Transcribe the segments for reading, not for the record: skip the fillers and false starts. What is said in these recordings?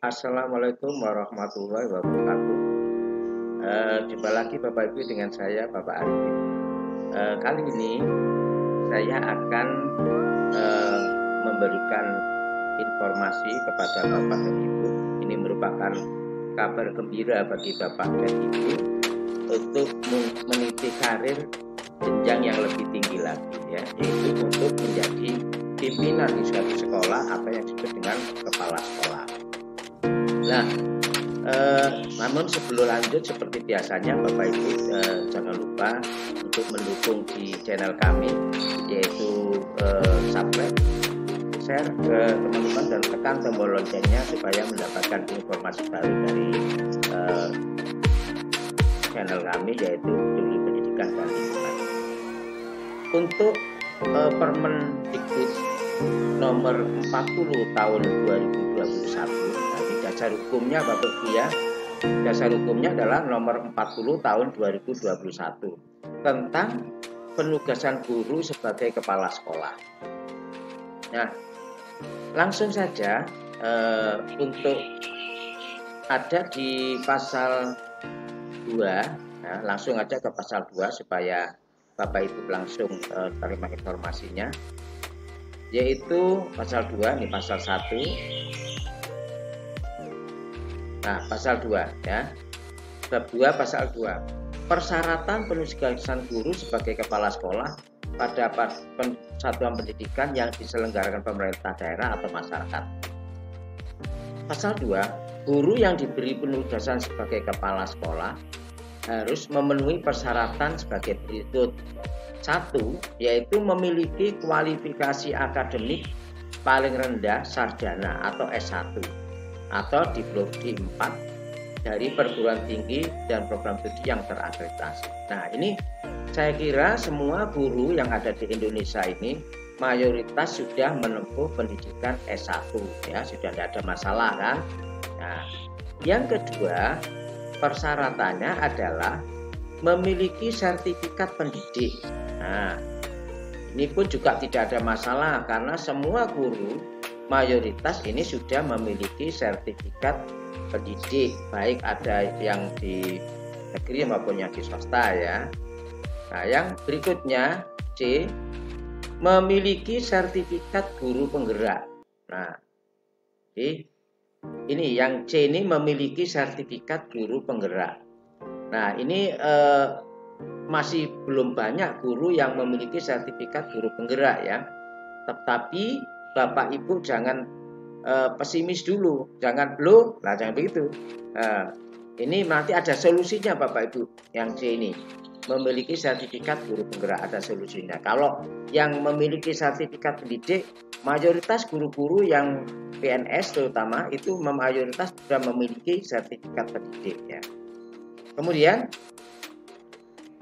Assalamualaikum warahmatullahi wabarakatuh. Jumpa lagi Bapak Ibu dengan saya Bapak Arifin. Kali ini saya akan eh, memberikan informasi kepada Bapak dan Ibu. Ini merupakan kabar gembira bagi Bapak dan Ibu untuk meniti karir jenjang yang lebih tinggi lagi, ya, yaitu untuk menjadi pimpinan di suatu sekolah atau yang disebut dengan kepala sekolah. Nah, namun sebelum lanjut seperti biasanya Bapak Ibu jangan lupa untuk mendukung di channel kami, yaitu subscribe, share ke teman-teman dan tekan tombol loncengnya supaya mendapatkan informasi baru dari channel kami, yaitu Peduli Pendidikan dan Lingkungan. Untuk Permendikbud nomor 40 tahun 2021, dasar hukumnya Bapak Ibu ya. Dasar hukumnya adalah nomor 40 tahun 2021 tentang penugasan guru sebagai kepala sekolah. Nah, langsung saja untuk ada di pasal 2, nah, langsung aja ke pasal 2 supaya Bapak Ibu langsung terima informasinya, yaitu pasal 2, ini pasal 1. Nah, pasal 2 ya. Bab 2 pasal 2. Persyaratan penugasan guru sebagai kepala sekolah pada satuan pendidikan yang diselenggarakan pemerintah daerah atau masyarakat. Pasal 2, guru yang diberi penugasan sebagai kepala sekolah harus memenuhi persyaratan sebagai berikut. 1, yaitu memiliki kualifikasi akademik paling rendah sarjana atau S1 atau diploma D4 dari perguruan tinggi dan program studi yang terakreditasi. Nah, ini saya kira semua guru yang ada di Indonesia ini mayoritas sudah menempuh pendidikan S1 ya, sudah tidak ada masalah kan. Nah, yang kedua, persyaratannya adalah memiliki sertifikat pendidik. Nah, ini pun juga tidak ada masalah karena semua guru mayoritas ini sudah memiliki sertifikat pendidik, baik ada yang di negeri maupun yang di swasta ya. Nah, yang berikutnya C, memiliki sertifikat guru penggerak. Nah, ini yang C ini memiliki sertifikat guru penggerak. Nah, ini masih belum banyak guru yang memiliki sertifikat guru penggerak ya. Tetapi Bapak Ibu jangan pesimis dulu, jangan jangan begitu. Ini nanti ada solusinya Bapak Ibu. Yang C ini memiliki sertifikat guru penggerak, ada solusinya. Kalau yang memiliki sertifikat pendidik, mayoritas guru-guru yang PNS terutama itu mayoritas sudah memiliki sertifikat pendidik ya. Kemudian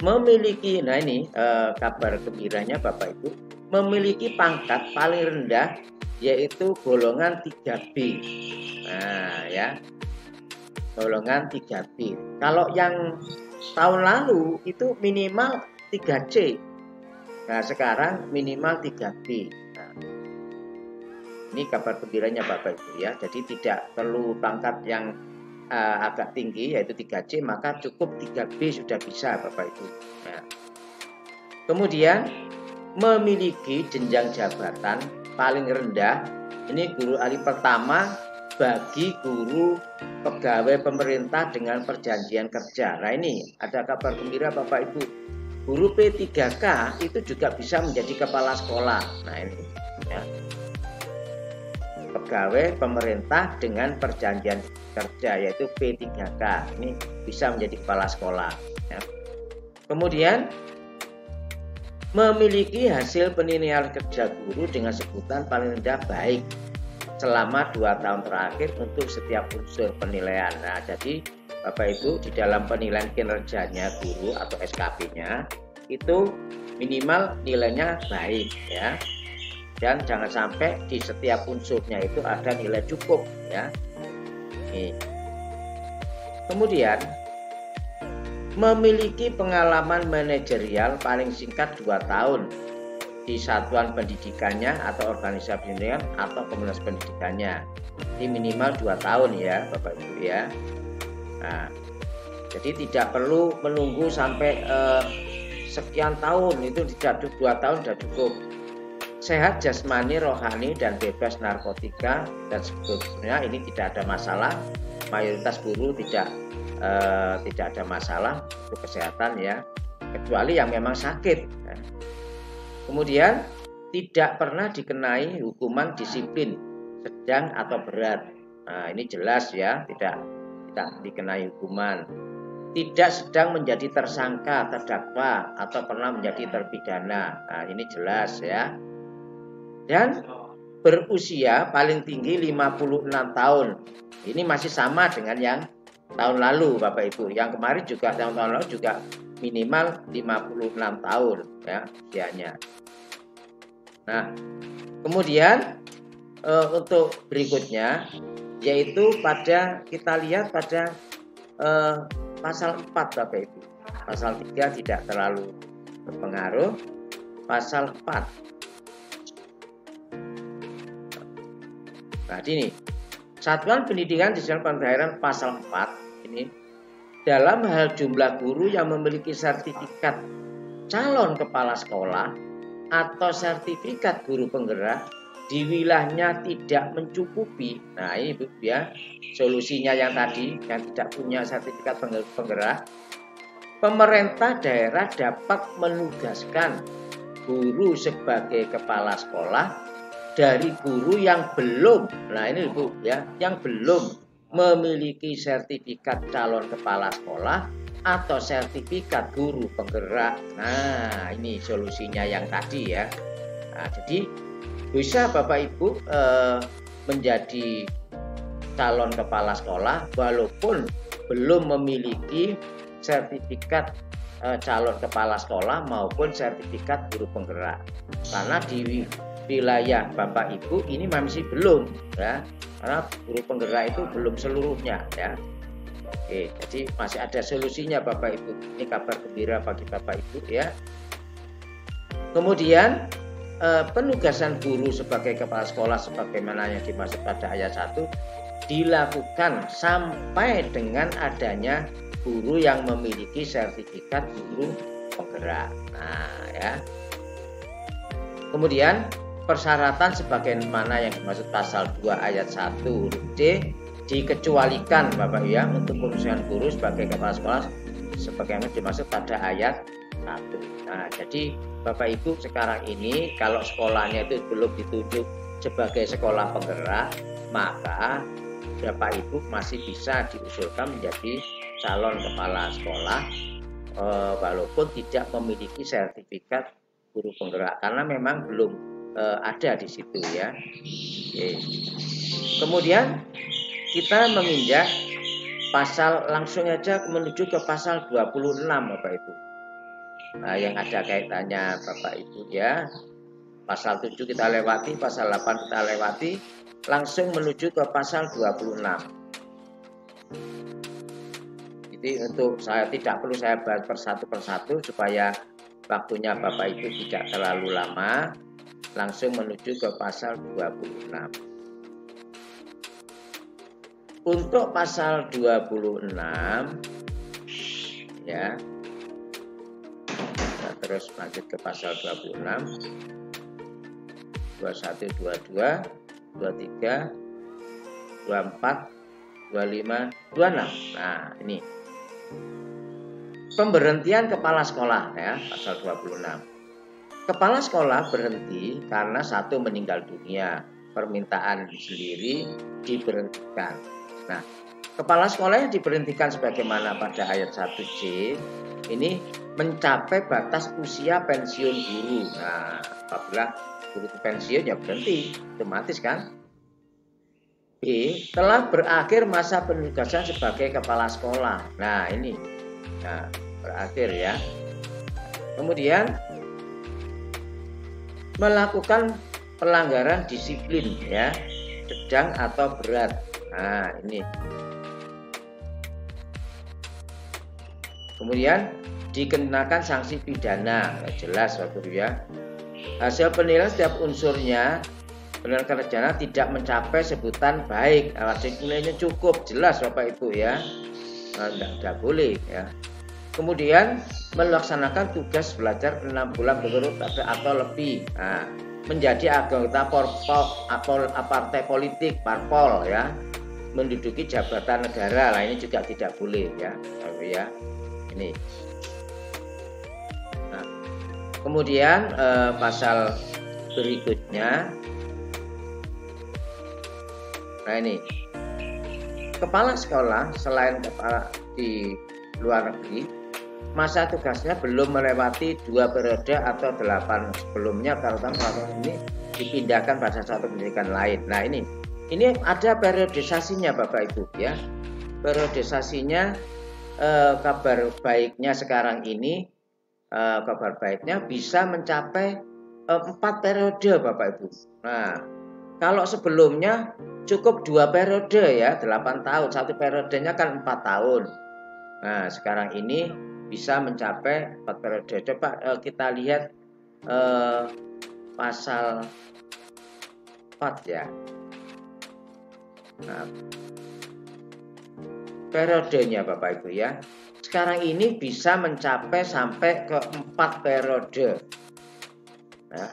memiliki, nah ini kabar gembiranya Bapak Ibu, memiliki pangkat paling rendah yaitu golongan 3B. Nah ya, golongan 3B. Kalau yang tahun lalu itu minimal 3C. Nah, sekarang minimal 3B. Nah, ini kabar gembiranya Bapak Ibu ya. Jadi tidak perlu pangkat yang agak tinggi yaitu 3C, maka cukup 3B sudah bisa Bapak Ibu. Nah, kemudian memiliki jenjang jabatan paling rendah, ini guru alih pertama bagi guru pegawai pemerintah dengan perjanjian kerja. Nah, ini ada kabar gembira Bapak Ibu, guru P3K itu juga bisa menjadi kepala sekolah. Nah, ini ya, pegawai pemerintah dengan perjanjian kerja yaitu P3K ini bisa menjadi kepala sekolah ya. Kemudian memiliki hasil penilaian kerja guru dengan sebutan paling rendah baik selama 2 tahun terakhir untuk setiap unsur penilaian. Nah, jadi Bapak Ibu di dalam penilaian kinerjanya guru atau SKP-nya itu minimal nilainya baik ya. Dan jangan sampai di setiap unsurnya itu ada nilai cukup ya. Nih. Kemudian memiliki pengalaman manajerial paling singkat 2 tahun di satuan pendidikannya atau organisasi pendidikan atau komunitas pendidikannya. Jadi minimal 2 tahun ya Bapak Ibu ya. Nah, jadi tidak perlu menunggu sampai sekian tahun, itu tidak, 2 tahun sudah cukup. Sehat jasmani, rohani, dan bebas narkotika dan sebagainya, ini tidak ada masalah. Mayoritas guru tidak ada masalah untuk kesehatan ya, kecuali yang memang sakit. Nah, kemudian tidak pernah dikenai hukuman disiplin sedang atau berat. Nah, ini jelas ya, tidak dikenai hukuman. Tidak sedang menjadi tersangka, terdakwa, atau pernah menjadi terpidana. Nah, ini jelas ya. Dan berusia paling tinggi 56 tahun. Ini masih sama dengan yang tahun lalu Bapak Ibu. Yang kemarin juga tahun lalu juga minimal 56 tahun ya usianya. Nah, kemudian untuk berikutnya yaitu kita lihat pada pasal 4 Bapak Ibu. Pasal 3 tidak terlalu berpengaruh. Pasal 4. Nah, ini Satuan Pendidikan Digital Pembelajaran pasal 4 ini dalam hal jumlah guru yang memiliki sertifikat calon kepala sekolah atau sertifikat guru penggerak di wilayahnya tidak mencukupi. Nah, ini Bu ya, solusinya yang tadi yang tidak punya sertifikat penggerak, pemerintah daerah dapat menugaskan guru sebagai kepala sekolah dari guru yang belum, nah ini Bu ya, yang belum memiliki sertifikat calon kepala sekolah atau sertifikat guru penggerak. Nah, ini solusinya yang tadi ya. Nah, jadi bisa Bapak Ibu menjadi calon kepala sekolah walaupun belum memiliki sertifikat calon kepala sekolah maupun sertifikat guru penggerak. Karena di wilayah Bapak Ibu ini masih belum ya, karena guru penggerak itu belum seluruhnya ya. Oke, jadi masih ada solusinya Bapak Ibu. Ini kabar gembira bagi Bapak Ibu ya. Kemudian penugasan guru sebagai kepala sekolah sebagaimana yang dimaksud pada ayat 1 dilakukan sampai dengan adanya guru yang memiliki sertifikat guru penggerak. Nah, ya. Kemudian persyaratan sebagaimana yang dimaksud pasal 2 ayat 1 huruf C dikecualikan Bapak ya untuk penugasan guru sebagai kepala sekolah sebagaimana dimaksud pada ayat 1. Nah, jadi Bapak Ibu sekarang ini kalau sekolahnya itu belum ditunjuk sebagai sekolah penggerak, maka Bapak Ibu masih bisa diusulkan menjadi calon kepala sekolah walaupun tidak memiliki sertifikat guru penggerak karena memang belum ada di situ ya. Oke. Kemudian kita menginjak pasal, langsung aja menuju ke pasal 26 Bapak Ibu. Nah, yang ada kaitannya Bapak Ibu ya. Pasal 7 kita lewati, pasal 8 kita lewati, langsung menuju ke pasal 26. Jadi untuk saya tidak perlu saya bahas persatu persatu supaya waktunya Bapak Ibu tidak terlalu lama. Langsung menuju ke pasal 26. Untuk pasal 26 ya. Kita terus lanjut ke pasal 26. 21, 22, 23, 24, 25, 26. Nah, ini. Pemberhentian kepala sekolah ya, pasal 26. Kepala sekolah berhenti karena satu meninggal dunia, permintaan sendiri diberhentikan. Nah, kepala sekolah yang diberhentikan sebagaimana pada ayat 1C ini mencapai batas usia pensiun guru. Nah, apabila guru pensiun ya berhenti, otomatis kan. B. Telah berakhir masa penugasan sebagai kepala sekolah. Nah, ini. Nah, berakhir ya. Kemudian melakukan pelanggaran disiplin ya, sedang atau berat. Nah, ini. Kemudian dikenakan sanksi pidana. Nah, jelas Bapak ya. Hasil penilaian setiap unsurnya penilaian sarjana tidak mencapai sebutan baik, nilainya cukup, jelas Bapak Ibu ya, tidak boleh ya. Kemudian melaksanakan tugas belajar 6 bulan berturut atau lebih, menjadi anggota partai politik, parpol ya, menduduki jabatan negara, ini juga tidak boleh ya, ini. Nah, kemudian pasal berikutnya, nah ini, kepala sekolah selain kepala di luar negeri, masa tugasnya belum melewati 2 periode atau 8 sebelumnya kalau ini dipindahkan pada satu pendidikan lain. Nah ini ada periodisasinya Bapak Ibu ya. Periodisasinya kabar baiknya sekarang ini, kabar baiknya bisa mencapai 4 periode Bapak Ibu. Nah kalau sebelumnya cukup 2 periode ya, 8 tahun, satu periodenya kan 4 tahun. Nah sekarang ini bisa mencapai 4 periode. Coba kita lihat pasal 4 ya. Nah, periodenya Bapak Ibu ya. Sekarang ini bisa mencapai sampai ke 4 periode. Ya,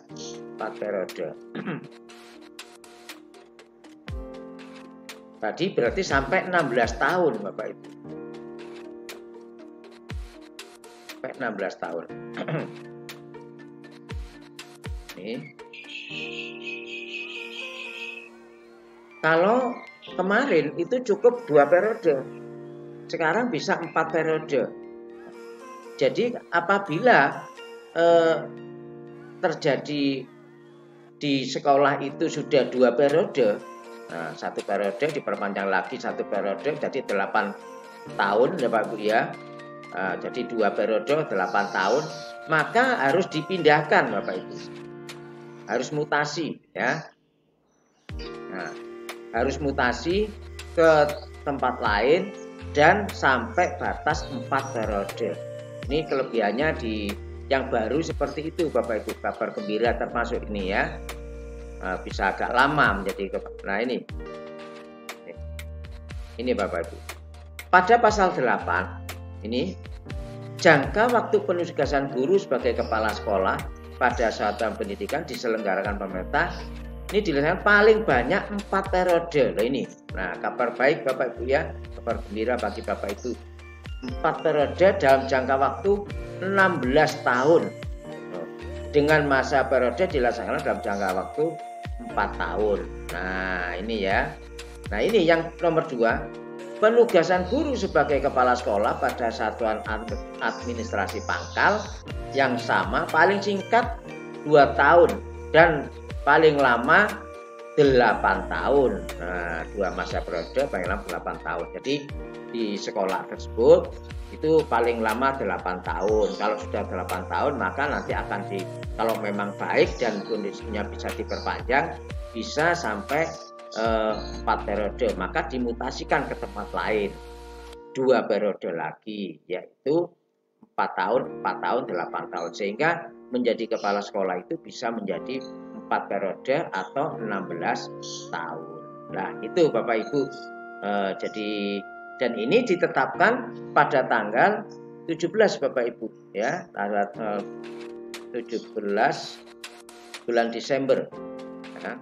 4 periode. Tadi berarti sampai 16 tahun Bapak Ibu. Sampai 16 tahun. Nih. Kalau kemarin itu cukup 2 periode. Sekarang bisa 4 periode. Jadi apabila terjadi di sekolah itu sudah 2 periode, nah 1 periode diperpanjang lagi 1 periode jadi 8 tahun ya Pak Bu ya. Jadi 2 periode 8 tahun, maka harus dipindahkan Bapak Ibu, harus mutasi ya. Nah, harus mutasi ke tempat lain dan sampai batas 4 periode. Ini kelebihannya di yang baru seperti itu Bapak Ibu, kabar gembira termasuk ini ya. Bisa agak lama menjadi. Nah ini Bapak Ibu. Pada pasal 8 ini, jangka waktu penugasan guru sebagai kepala sekolah pada satuan pendidikan diselenggarakan pemerintah ini dilaksanakan paling banyak 4 periode. Loh ini. Nah, kabar baik Bapak Ibu ya, kabar gembira bagi Bapak Ibu. 4 periode dalam jangka waktu 16 tahun. Dengan masa periode dilaksanakan dalam jangka waktu 4 tahun. Nah, ini ya. Nah, ini yang nomor 2. Penugasan guru sebagai kepala sekolah pada satuan administrasi pangkal yang sama paling singkat 2 tahun dan paling lama 8 tahun. Nah, 2 masa periode paling lama 8 tahun. Jadi di sekolah tersebut itu paling lama 8 tahun. Kalau sudah 8 tahun maka nanti akan kalau memang baik dan kondisinya bisa diperpanjang bisa sampai 4 periode, maka dimutasikan ke tempat lain 2 periode lagi, yaitu 4 tahun, 8 tahun, sehingga menjadi kepala sekolah itu bisa menjadi 4 periode atau 16 tahun. Nah itu Bapak Ibu, jadi dan ini ditetapkan pada tanggal 17 Bapak Ibu ya, tanggal 17 bulan Desember ya.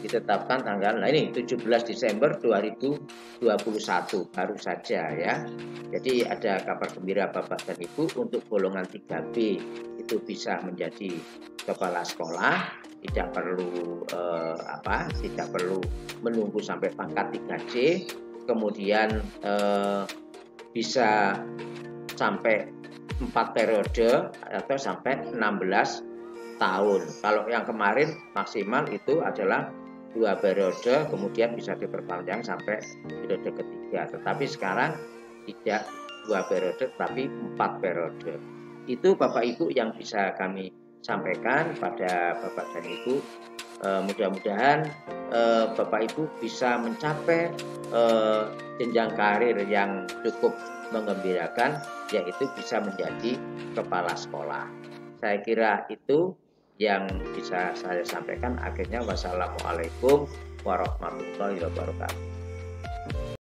Ditetapkan tanggal, nah ini 17 Desember 2021 baru saja ya. Jadi ada kabar gembira Bapak dan Ibu untuk golongan 3B itu bisa menjadi kepala sekolah, tidak perlu tidak perlu menunggu sampai pangkat 3C, kemudian bisa sampai 4 periode atau sampai 16 tahun. Kalau yang kemarin maksimal itu adalah 2 periode, kemudian bisa diperpanjang sampai periode ketiga. Tetapi sekarang tidak 2 periode, tapi 4 periode. Itu Bapak Ibu yang bisa kami sampaikan pada Bapak dan Ibu. Mudah-mudahan Bapak Ibu bisa mencapai jenjang karir yang cukup mengembirakan, yaitu bisa menjadi kepala sekolah. Saya kira itu yang bisa saya sampaikan. Akhirnya wassalamualaikum warahmatullahi wabarakatuh.